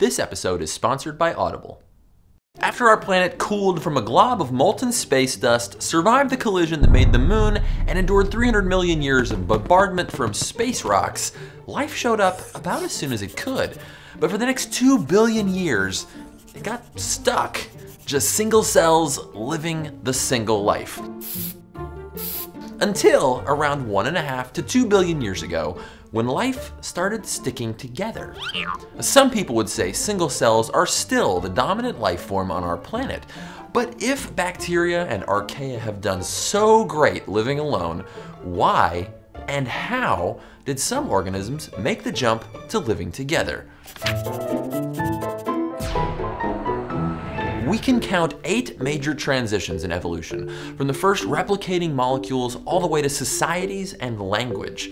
This episode is sponsored by Audible. After our planet cooled from a glob of molten space dust, survived the collision that made the moon, and endured 300 million years of bombardment from space rocks, life showed up about as soon as it could. But for the next 2 billion years, it got stuck. Just single cells living the single life. Until around 1.5 to 2 billion years ago, when life started sticking together. Some people would say single cells are still the dominant life form on our planet. But if bacteria and archaea have done so great living alone, why and how did some organisms make the jump to living together? We can count 8 major transitions in evolution, from the first replicating molecules all the way to societies and language.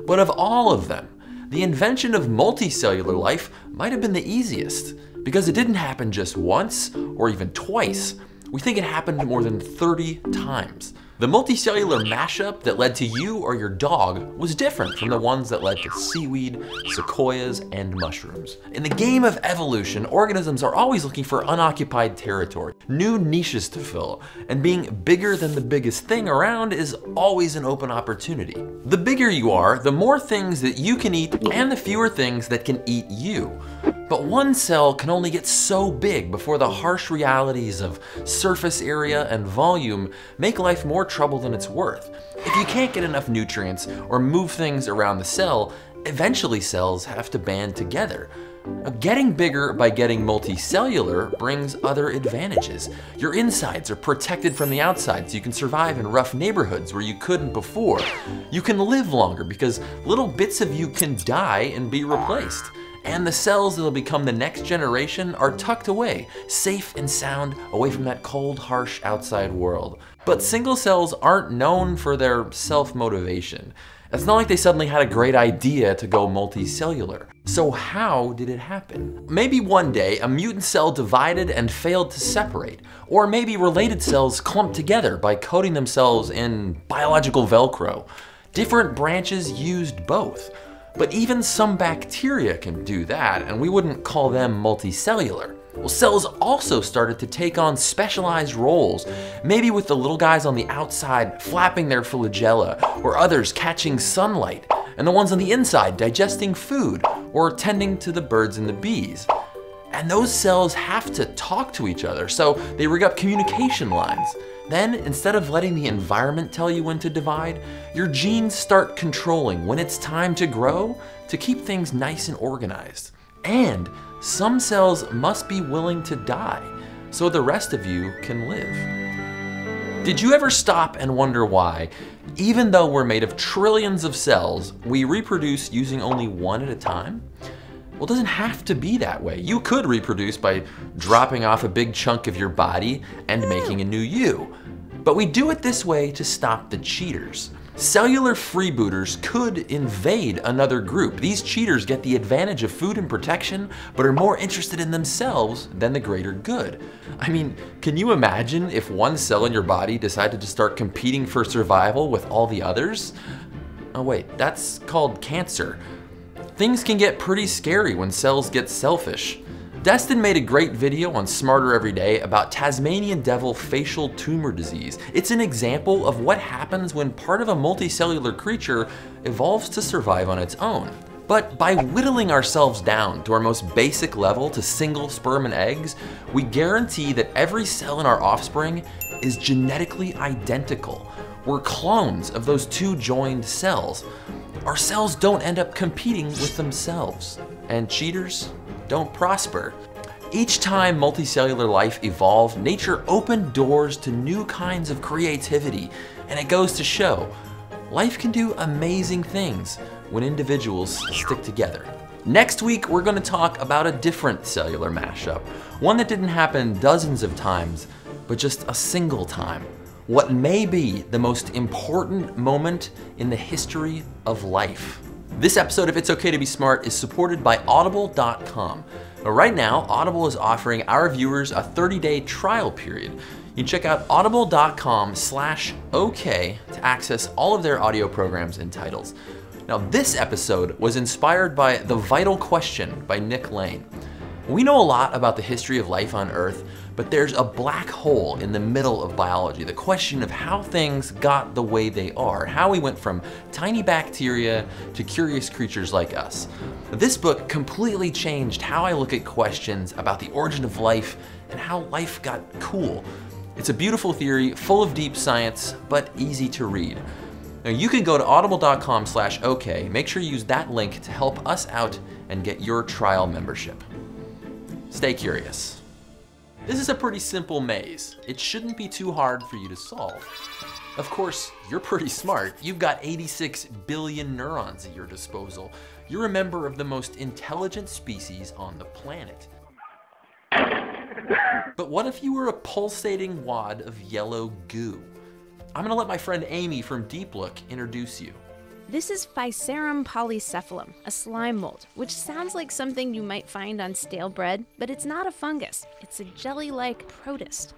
But of all of them, the invention of multicellular life might have been the easiest, because it didn't happen just once or even twice. We think it happened more than 30 times. The multicellular mashup that led to you or your dog was different from the ones that led to seaweed, sequoias, and mushrooms. In the game of evolution, organisms are always looking for unoccupied territory, new niches to fill, and being bigger than the biggest thing around is always an open opportunity. The bigger you are, the more things that you can eat and the fewer things that can eat you. But one cell can only get so big before the harsh realities of surface area and volume make life more trouble than it's worth. If you can't get enough nutrients or move things around the cell, eventually cells have to band together. Getting bigger by getting multicellular brings other advantages. Your insides are protected from the outside so you can survive in rough neighborhoods where you couldn't before. You can live longer because little bits of you can die and be replaced. And the cells that'll become the next generation are tucked away, safe and sound, away from that cold, harsh outside world. But single cells aren't known for their self-motivation. It's not like they suddenly had a great idea to go multicellular. So how did it happen? Maybe one day a mutant cell divided and failed to separate. Or maybe related cells clumped together by coating themselves in biological Velcro. Different branches used both. But even some bacteria can do that, and we wouldn't call them multicellular. Well, cells also started to take on specialized roles, maybe with the little guys on the outside flapping their flagella, or others catching sunlight, and the ones on the inside digesting food, or tending to the birds and the bees. And those cells have to talk to each other, so they rig up communication lines. Then, instead of letting the environment tell you when to divide, your genes start controlling when it's time to grow to keep things nice and organized. And some cells must be willing to die so the rest of you can live. Did you ever stop and wonder why, even though we're made of trillions of cells, we reproduce using only one at a time? Well, it doesn't have to be that way. You could reproduce by dropping off a big chunk of your body and making a new you. But we do it this way to stop the cheaters. Cellular freebooters could invade another group. These cheaters get the advantage of food and protection, but are more interested in themselves than the greater good. I mean, can you imagine if one cell in your body decided to start competing for survival with all the others? Oh wait, that's called cancer. Things can get pretty scary when cells get selfish. Destin made a great video on Smarter Every Day about Tasmanian devil facial tumor disease. It's an example of what happens when part of a multicellular creature evolves to survive on its own. But by whittling ourselves down to our most basic level to single sperm and eggs, we guarantee that every cell in our offspring is genetically identical. We're clones of those two joined cells. Our cells don't end up competing with themselves, and cheaters don't prosper. Each time multicellular life evolved, nature opened doors to new kinds of creativity, and it goes to show, life can do amazing things when individuals stick together. Next week, we're going to talk about a different cellular mashup, one that didn't happen dozens of times, but just a single time. What may be the most important moment in the history of life. This episode of It's Okay to Be Smart is supported by Audible.com. Right now, Audible is offering our viewers a 30-day trial period. You can check out audible.com/OK to access all of their audio programs and titles. Now, this episode was inspired by The Vital Question by Nick Lane. We know a lot about the history of life on Earth, but there's a black hole in the middle of biology, the question of how things got the way they are, how we went from tiny bacteria to curious creatures like us. This book completely changed how I look at questions about the origin of life and how life got cool. It's a beautiful theory, full of deep science, but easy to read. Now you can go to audible.com/OK, make sure you use that link to help us out and get your trial membership. Stay curious. This is a pretty simple maze. It shouldn't be too hard for you to solve. Of course, you're pretty smart. You've got 86 billion neurons at your disposal. You're a member of the most intelligent species on the planet. But what if you were a pulsating wad of yellow goo? I'm gonna let my friend Amy from Deep Look introduce you. This is Physarum polycephalum, a slime mold, which sounds like something you might find on stale bread, but it's not a fungus. It's a jelly-like protist.